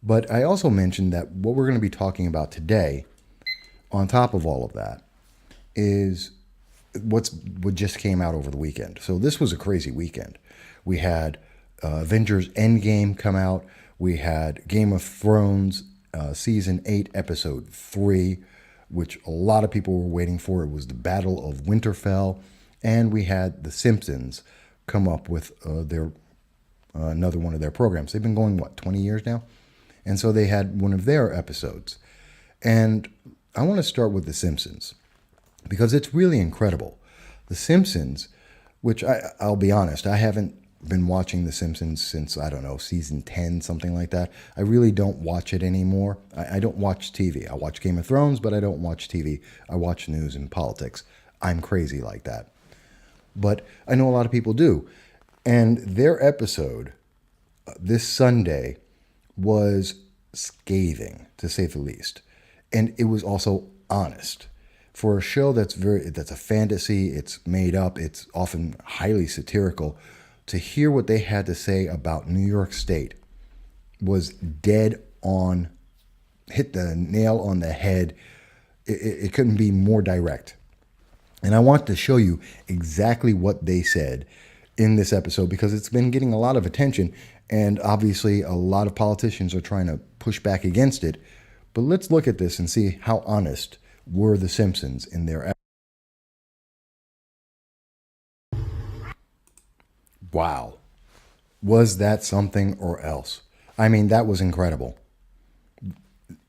But I also mentioned that what we're going to be talking about today, on top of all of that, is what just came out over the weekend. So this was a crazy weekend. We had Avengers Endgame come out. We had Game of Thrones season 8, episode 3, which a lot of people were waiting for. It was the Battle of Winterfell, and we had The Simpsons come up with their another one of their programs. They've been going, what, 20 years now? And so they had one of their episodes. And I want to start with The Simpsons because it's really incredible. The Simpsons, which I'll be honest, I haven't been watching The Simpsons since, I don't know, season 10, something like that. I really don't watch it anymore. I don't watch TV. I watch Game of Thrones, but I don't watch TV. I watch news and politics. I'm crazy like that. But I know a lot of people do. And their episode this Sunday was scathing, to say the least. And it was also honest. For a show that's a fantasy, it's made up, it's often highly satirical, to hear what they had to say about New York State was dead on, hit the nail on the head. It couldn't be more direct. And I want to show you exactly what they said in this episode because it's been getting a lot of attention, and obviously a lot of politicians are trying to push back against it. But let's look at this and see how honest were the Simpsons in their. Wow. Was that something or else? I mean, that was incredible.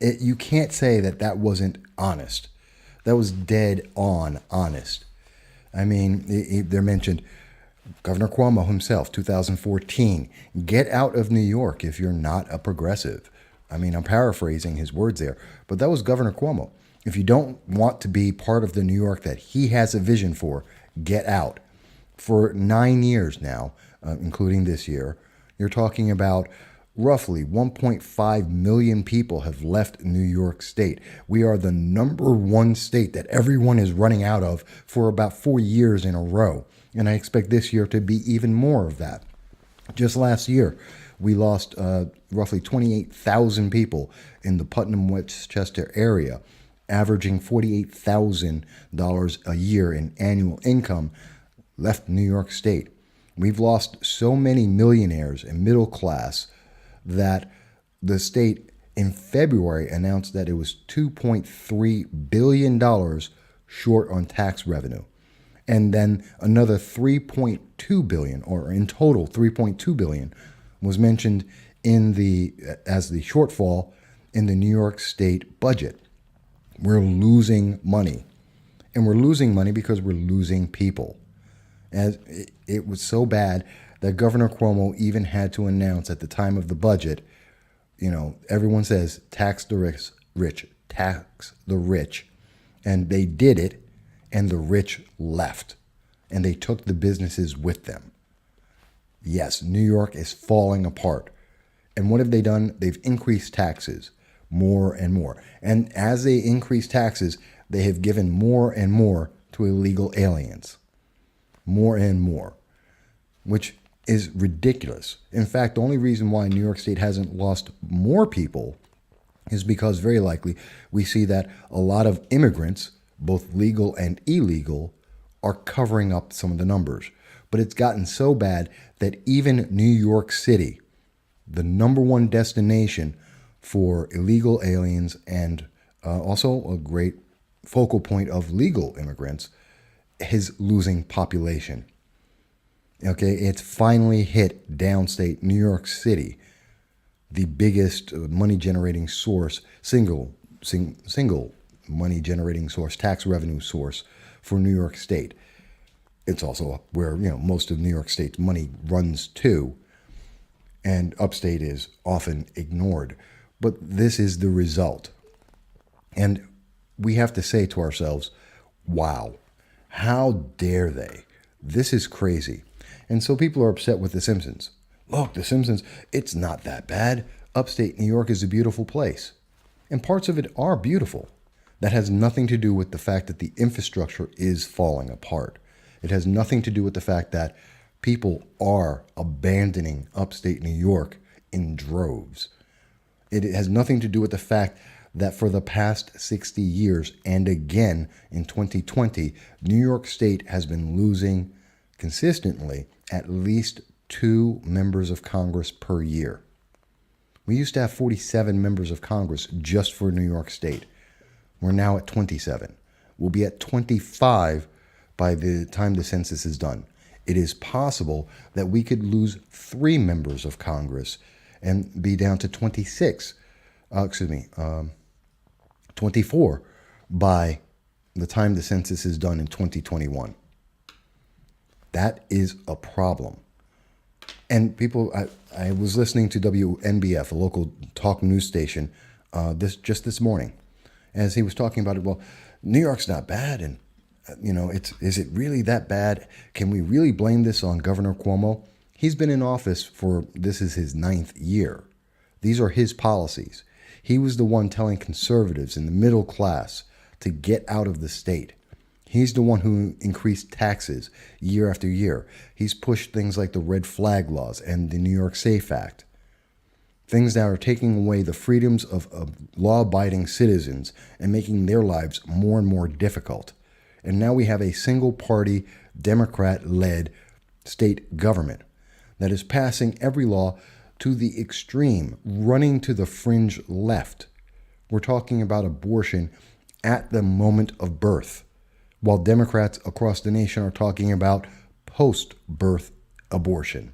You can't say that that wasn't honest. That was dead on honest. I mean, they're mentioned Governor Cuomo himself, 2014, get out of New York if you're not a progressive. I mean, I'm paraphrasing his words there, but that was Governor Cuomo. If you don't want to be part of the New York that he has a vision for, get out. For 9 years now, including this year, you're talking about roughly 1.5 million people have left New York State. We are the number one state that everyone is running out of for about 4 years in a row. And I expect this year to be even more of that. Just last year, we lost roughly 28,000 people in the Putnam, Westchester area, averaging $48,000 a year in annual income, left New York State. We've lost so many millionaires and middle class that the state in February announced that it was $2.3 billion short on tax revenue. And then another 3.2 billion, or in total 3.2 billion, was mentioned as the shortfall in the New York State budget. We're losing money, and we're losing money because we're losing people. As it was so bad that Governor Cuomo even had to announce at the time of the budget, everyone says tax the rich, tax the rich, and they did it. And the rich left, and they took the businesses with them. Yes, New York is falling apart. And what have they done? They've increased taxes more and more. And as they increase taxes, they have given more and more to illegal aliens. More and more, which is ridiculous. In fact, the only reason why New York State hasn't lost more people is because very likely we see that a lot of immigrants, both legal and illegal, are covering up some of the numbers. But it's gotten so bad that even New York City, the number one destination for illegal aliens and also a great focal point of legal immigrants, is losing population. Okay, it's finally hit downstate New York City, the biggest money-generating source, single money generating source, tax revenue source for New York State. It's also where most of New York State's money runs to, and upstate is often ignored. But this is the result. And we have to say to ourselves, wow, how dare they? This is crazy. And so people are upset with The Simpsons. Look, The Simpsons, it's not that bad. Upstate New York is a beautiful place. And parts of it are beautiful. That has nothing to do with the fact that the infrastructure is falling apart. It has nothing to do with the fact that people are abandoning upstate New York in droves. It has nothing to do with the fact that for the past 60 years and again in 2020, New York State has been losing consistently at least 2 members of Congress per year. We used to have 47 members of Congress just for New York State. We're now at 27. We'll be at 25 by the time the census is done. It is possible that we could lose 3 members of Congress and be down to 24 by the time the census is done in 2021. That is a problem. And people, I was listening to WNBF, a local talk news station, this morning, as he was talking about it. Well, New York's not bad, and is it really that bad? Can we really blame this on Governor Cuomo? He's been in office this is his 9th year. These are his policies. He was the one telling conservatives in the middle class to get out of the state. He's the one who increased taxes year after year. He's pushed things like the red flag laws and the New York SAFE Act. Things that are taking away the freedoms of law-abiding citizens and making their lives more and more difficult. And now we have a single-party, Democrat-led state government that is passing every law to the extreme, running to the fringe left. We're talking about abortion at the moment of birth, while Democrats across the nation are talking about post-birth abortion.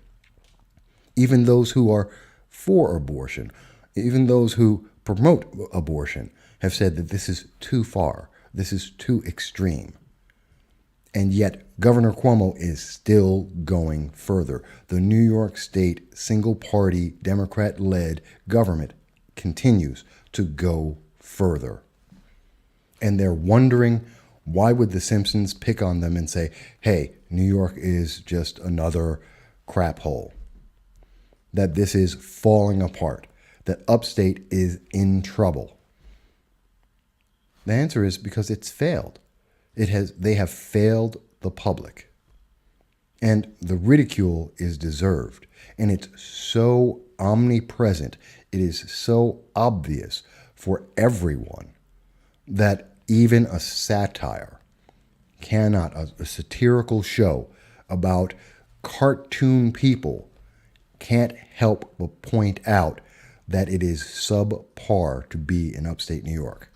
Even those who are for abortion, even those who promote abortion, have said that this is too far, this is too extreme. And yet, Governor Cuomo is still going further. The New York State single-party, Democrat-led government continues to go further. And they're wondering, why would the Simpsons pick on them and say, hey, New York is just another crap hole? That this is falling apart, that upstate is in trouble. The answer is because it's failed. They have failed the public. And the ridicule is deserved. And it's so omnipresent, it is so obvious for everyone that even a satire cannot, a satirical show about cartoon people can't help but point out that it is subpar to be in upstate New York.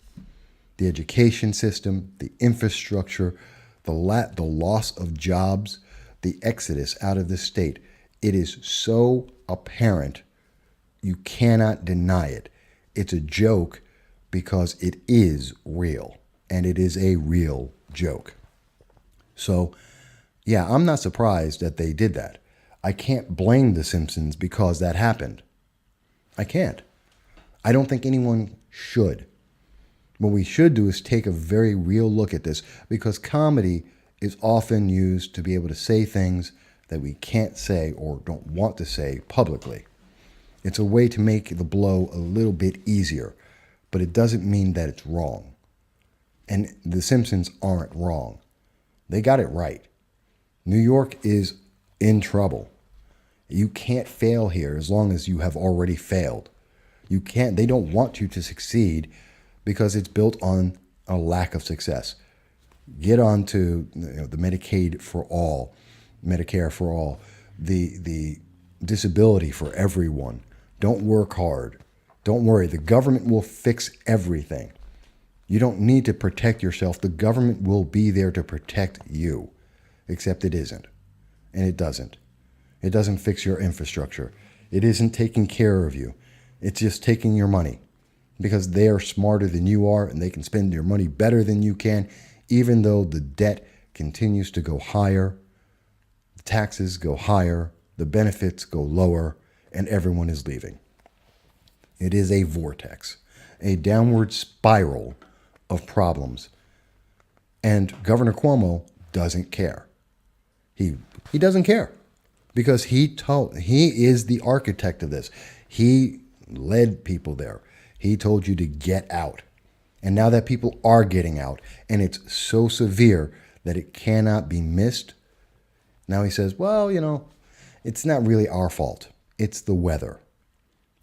The education system, the infrastructure, the loss of jobs, the exodus out of the state, it is so apparent you cannot deny it. It's a joke because it is real, and it is a real joke. So, yeah, I'm not surprised that they did that. I can't blame The Simpsons because that happened. I can't. I don't think anyone should. What we should do is take a very real look at this, because comedy is often used to be able to say things that we can't say or don't want to say publicly. It's a way to make the blow a little bit easier, but it doesn't mean that it's wrong. And The Simpsons aren't wrong. They got it right. New York is in trouble. You can't fail here as long as you have already failed. You can't. They don't want you to succeed because it's built on a lack of success. Get on to the Medicaid for all, Medicare for all, the disability for everyone. Don't work hard. Don't worry. The government will fix everything. You don't need to protect yourself. The government will be there to protect you, except it isn't. And it doesn't. It doesn't fix your infrastructure. It isn't taking care of you. It's just taking your money because they are smarter than you are and they can spend your money better than you can, even though the debt continues to go higher, the taxes go higher, the benefits go lower, and everyone is leaving. It is a vortex, a downward spiral of problems. And Governor Cuomo doesn't care. He doesn't care because he is the architect of this. He led people there. He told you to get out. And now that people are getting out and it's so severe that it cannot be missed, now he says, well, it's not really our fault. It's the weather.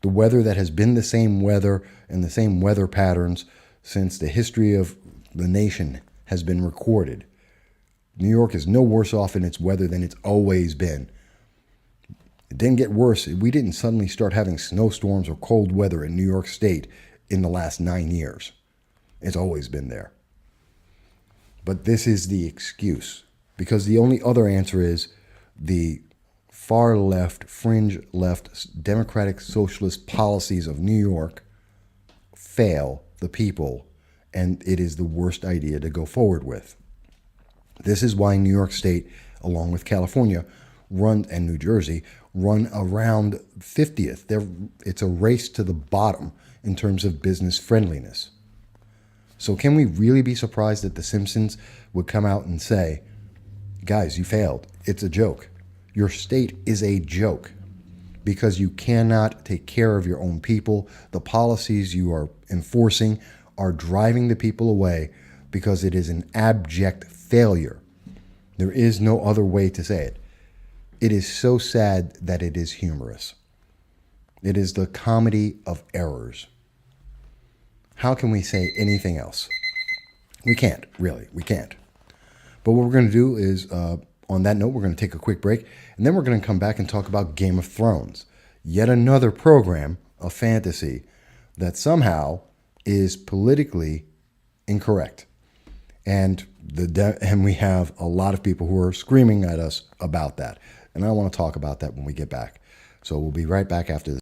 The weather that has been the same weather and the same weather patterns since the history of the nation has been recorded. New York is no worse off in its weather than it's always been. It didn't get worse. We didn't suddenly start having snowstorms or cold weather in New York State in the last 9 years. It's always been there. But this is the excuse, because the only other answer is the far left, fringe left, democratic socialist policies of New York fail the people, and it is the worst idea to go forward with. This is why New York State, along with California, and New Jersey, run around 50th. It's a race to the bottom in terms of business friendliness. So can we really be surprised that the Simpsons would come out and say, guys, you failed. It's a joke. Your state is a joke because you cannot take care of your own people. The policies you are enforcing are driving the people away because it is an abject failure. There is no other way to say it. It is so sad that it is humorous. It is the comedy of errors. How can we say anything else? We can't, really. We can't. But what we're going to do is, on that note, we're going to take a quick break, and then we're going to come back and talk about Game of Thrones, yet another program of fantasy that somehow is politically incorrect. And we have a lot of people who are screaming at us about that. And I want to talk about that when we get back. So we'll be right back after this.